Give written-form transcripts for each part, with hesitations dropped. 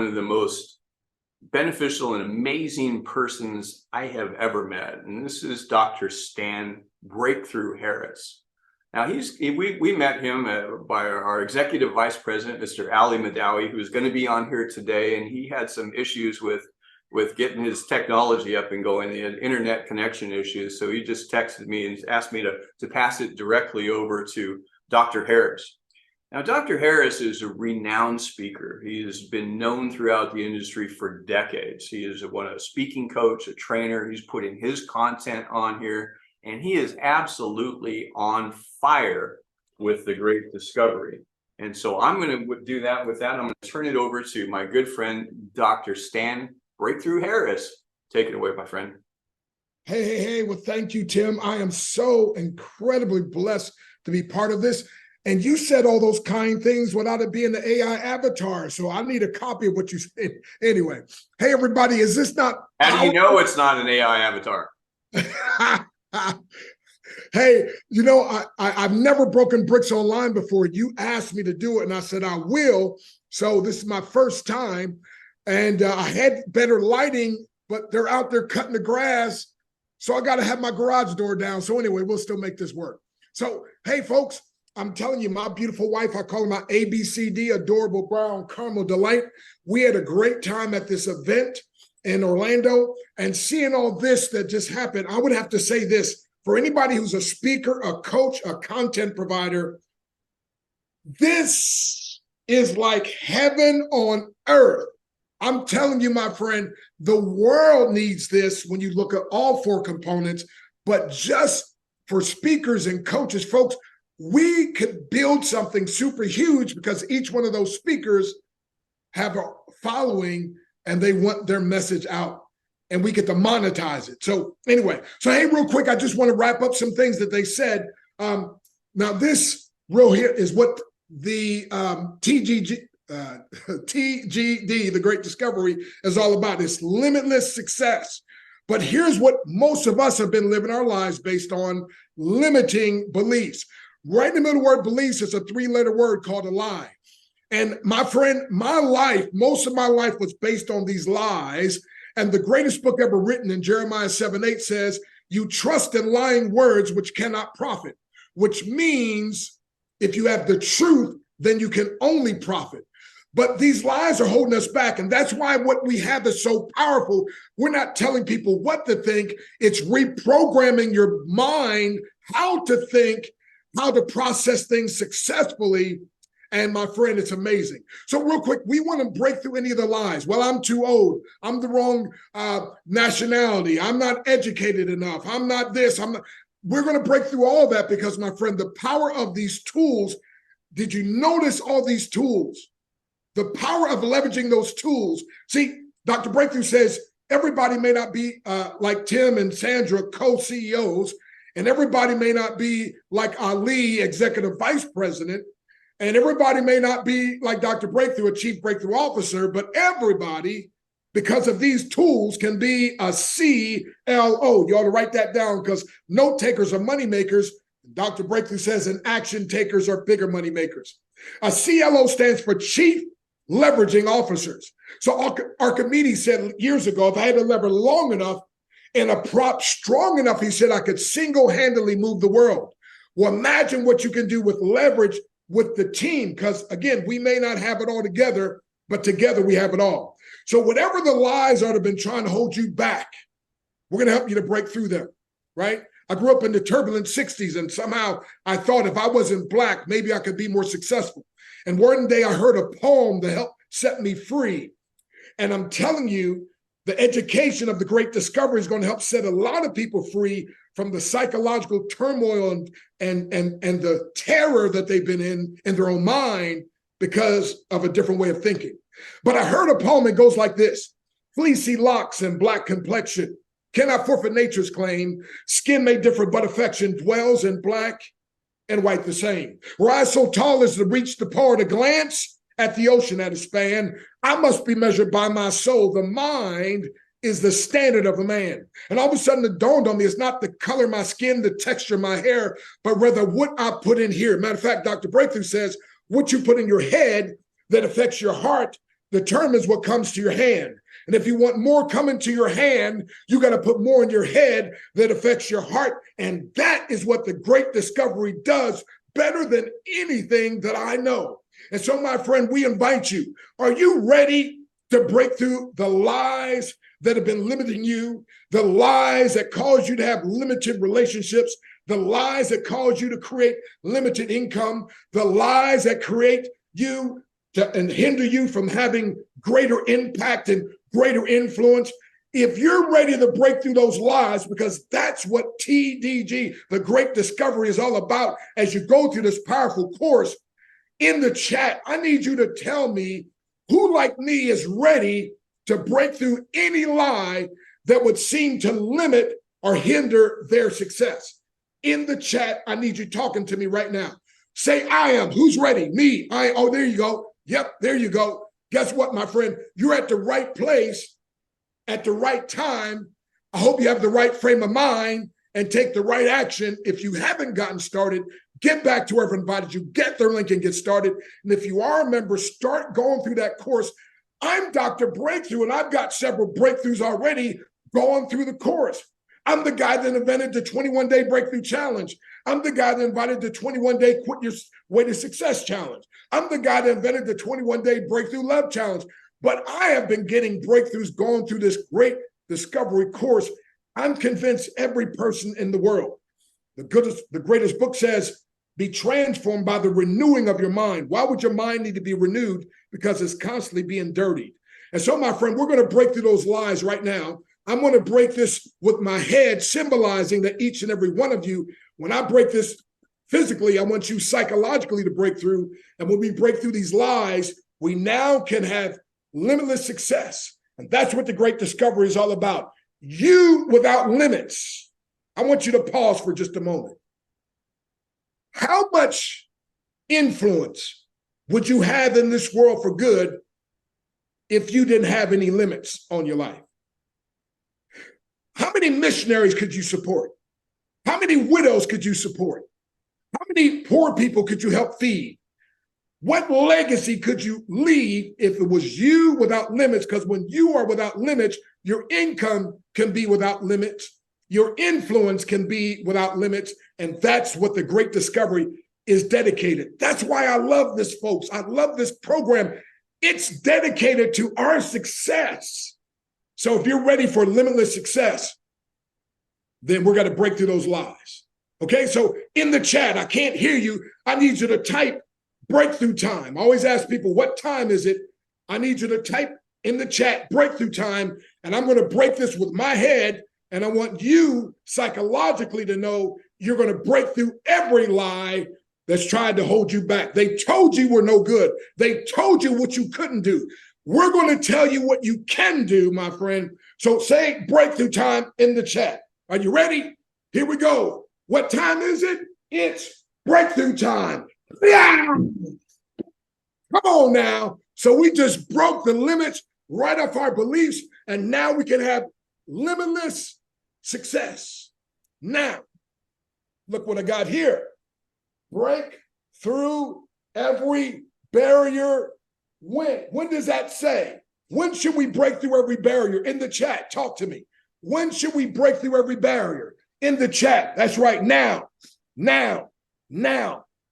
one of the most beneficial and amazing persons I have ever met. And this is Dr. Stan Breakthrough Harris. Now, we met him by our executive vice president, Mr. Ali Madawi, who's going to be on here today. And he had some issues with getting his technology up and going. He had internet connection issues. So he just texted me and asked me to pass it directly over to Dr. Harris. Now, Dr. Harris is a renowned speaker. He has been known throughout the industry for decades. He is a speaking coach, a trainer. He's putting his content on here, and he is absolutely on fire with the great discovery. And so I'm going to do that. With that, I'm going to turn it over to my good friend, Dr. Stan Breakthrough Harris. Take it away, my friend. Hey. Well, thank you, Tim. I am so incredibly blessed to be part of this. And you said all those kind things without it being the AI avatar. So I need a copy of what you said. Anyway, hey, everybody, is this not... How do you know it's not an AI avatar? Hey, you know, I've never broken bricks online before. You asked me to do it, and I said I will. So this is my first time. And I had better lighting, but they're out there cutting the grass. So I got to have my garage door down. So anyway, we'll still make this work. So, hey, folks. I'm telling you, my beautiful wife, I call her my ABCD, adorable brown caramel delight. We had a great time at this event in Orlando, and seeing all this that just happened, I would have to say this, for anybody who's a speaker, a coach, a content provider, this is like heaven on earth. I'm telling you, my friend, the world needs this when you look at all four components, but just for speakers and coaches, folks, we could build something super huge because each one of those speakers have a following and they want their message out and we get to monetize it. So anyway, hey, real quick, I just want to wrap up some things that they said. Now this real here is what the TGD, the Great Discovery, is all about. It's limitless success. But here's what most of us have been living our lives based on: limiting beliefs. Right in the middle of the word beliefs is a three-letter word called a lie. And my friend, most of my life was based on these lies. And the greatest book ever written in Jeremiah 7:8 says, you trust in lying words which cannot profit, which means if you have the truth, then you can only profit. But these lies are holding us back. And that's why what we have is so powerful. We're not telling people what to think. It's reprogramming your mind, how to think, how to process things successfully. And my friend, it's amazing. So real quick, we want to break through any of the lies. Well, I'm too old. I'm the wrong nationality. I'm not educated enough. I'm not this. We're going to break through all that because, my friend, the power of these tools, did you notice all these tools? The power of leveraging those tools. See, Dr. Breakthrough says everybody may not be like Tim and Sandra, co-CEOs, and everybody may not be like Ali, executive vice president, and everybody may not be like Dr. Breakthrough, a chief breakthrough officer, but everybody, because of these tools, can be a CLO. You ought to write that down because note takers are money makers. Dr. Breakthrough says, and action takers are bigger money makers. A CLO stands for Chief Leveraging Officers. So Archimedes said years ago, if I had a lever long enough and a prop strong enough, he said, I could single-handedly move the world. Well, imagine what you can do with leverage with the team, because again, we may not have it all together, but together we have it all. So whatever the lies are that have been trying to hold you back, we're going to help you to break through them, right? I grew up in the turbulent 60s, and somehow I thought if I wasn't Black, maybe I could be more successful. And one day I heard a poem that helped set me free. And I'm telling you, the education of the Great Discovery is going to help set a lot of people free from the psychological turmoil and the terror that they've been in their own mind because of a different way of thinking. But I heard a poem that goes like this: fleecy locks and black complexion cannot forfeit nature's claim. Skin may differ, but affection dwells in black and white the same. Rise so tall as to reach the pole, to glance at the ocean at a span. I must be measured by my soul. The mind is the standard of a man. And all of a sudden it dawned on me, it's not the color of my skin, the texture of my hair, but rather what I put in here. Matter of fact, Dr. Breakthrough says, what you put in your head that affects your heart determines what comes to your hand. And if you want more coming to your hand, you got to put more in your head that affects your heart. And that is what the great discovery does better than anything that I know. And so, my friend, we invite you. Are you ready to break through the lies that have been limiting you, the lies that cause you to have limited relationships, the lies that cause you to create limited income, the lies that create you and hinder you from having greater impact and greater influence? If you're ready to break through those lies, because that's what TDG, the Great Discovery, is all about, as you go through this powerful course, in the chat, I need you to tell me who, like me, is ready to break through any lie that would seem to limit or hinder their success. In the chat, I need you talking to me right now. Say, I am. Who's ready? Me. Oh, there you go. Yep, there you go. Guess what, my friend? You're at the right place at the right time. I hope you have the right frame of mind and take the right action. If you haven't gotten started, get back to whoever invited you, get their link and get started. And if you are a member, start going through that course. I'm Dr. Breakthrough, and I've got several breakthroughs already going through the course. I'm the guy that invented the 21-day breakthrough challenge. I'm the guy that invented the 21-day quit your way to success challenge. I'm the guy that invented the 21-day breakthrough love challenge. But I have been getting breakthroughs going through this great discovery course. I'm convinced every person in the world, the greatest book says, be transformed by the renewing of your mind. Why would your mind need to be renewed? Because it's constantly being dirtied. And so, my friend, we're going to break through those lies right now. I'm going to break this with my head, symbolizing that each and every one of you, when I break this physically, I want you psychologically to break through. And when we break through these lies, we now can have limitless success. And that's what the Great Discovery is all about. You without limits. I want you to pause for just a moment. How much influence would you have in this world for good if you didn't have any limits on your life? How many missionaries could you support? How many widows could you support? How many poor people could you help feed? What legacy could you leave if it was you without limits? Because when you are without limits, your income can be without limits. Your influence can be without limits. And that's what the Great Discovery is dedicated. That's why I love this, folks. I love this program. It's dedicated to our success. So if you're ready for limitless success, then we're going to break through those lies. Okay, so in the chat, I can't hear you. I need you to type breakthrough time. I always ask people, what time is it? I need you to type in the chat breakthrough time, and I'm going to break this with my head, and I want you psychologically to know you're going to break through every lie that's trying to hold you back. They told you we're no good. They told you what you couldn't do. We're going to tell you what you can do, my friend. So say breakthrough time in the chat. Are you ready? Here we go. What time is it? It's breakthrough time. Yeah. Come on now. So we just broke the limits right off our beliefs, and now we can have limitless success. Now, look what I got here. Break through every barrier. When does that say? When should we break through every barrier? In the chat, talk to me. When should we break through every barrier? In the chat. That's right. Now.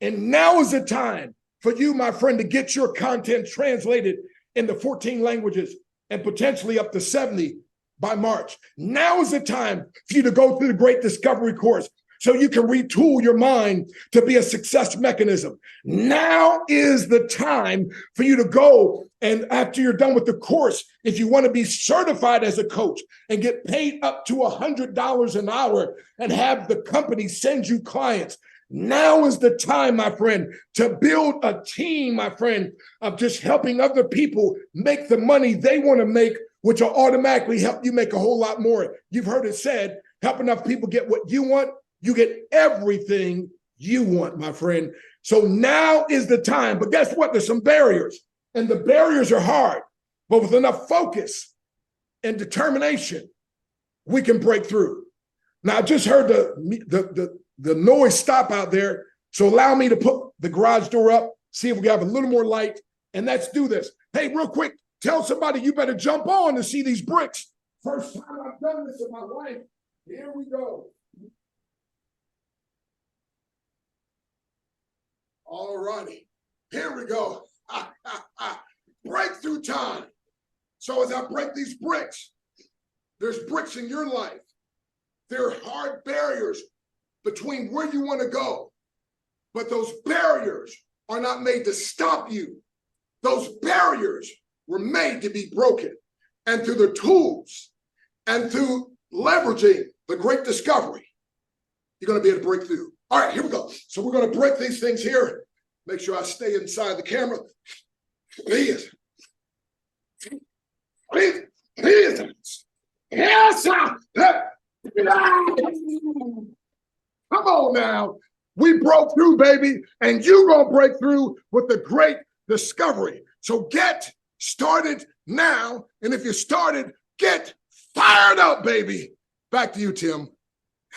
And now is the time for you, my friend, to get your content translated into 14 languages and potentially up to 70 by March. Now is the time for you to go through the Great Discovery course so you can retool your mind to be a success mechanism. Now is the time for you to go, and after you're done with the course, if you want to be certified as a coach and get paid up to $100 an hour and have the company send you clients, now is the time, my friend, to build a team, my friend, of just helping other people make the money they want to make, which will automatically help you make a whole lot more. You've heard it said, help enough people get what you want, you get everything you want, my friend. So now is the time. But guess what? There's some barriers, and the barriers are hard. But with enough focus and determination, we can break through. Now, I just heard the noise stop out there. So allow me to put the garage door up, see if we have a little more light, and let's do this. Hey, real quick, Tell somebody you better jump on to see these bricks. First time I've done this in my life. Here we go. All righty. Here we go. Breakthrough time. So as I break these bricks, there's bricks in your life. There are hard barriers between where you want to go. But those barriers are not made to stop you. Those barriers were made to be broken. And through the tools and through leveraging the great discovery, you're going to be able to break through. All right, here we go. So we're going to break these things here. Make sure I stay inside the camera. Please. Please. Please. Yes, sir. Come on now. We broke through, baby, and you're going to break through with the great discovery. So get started now. And if you started, get fired up, baby. Back to you, Tim.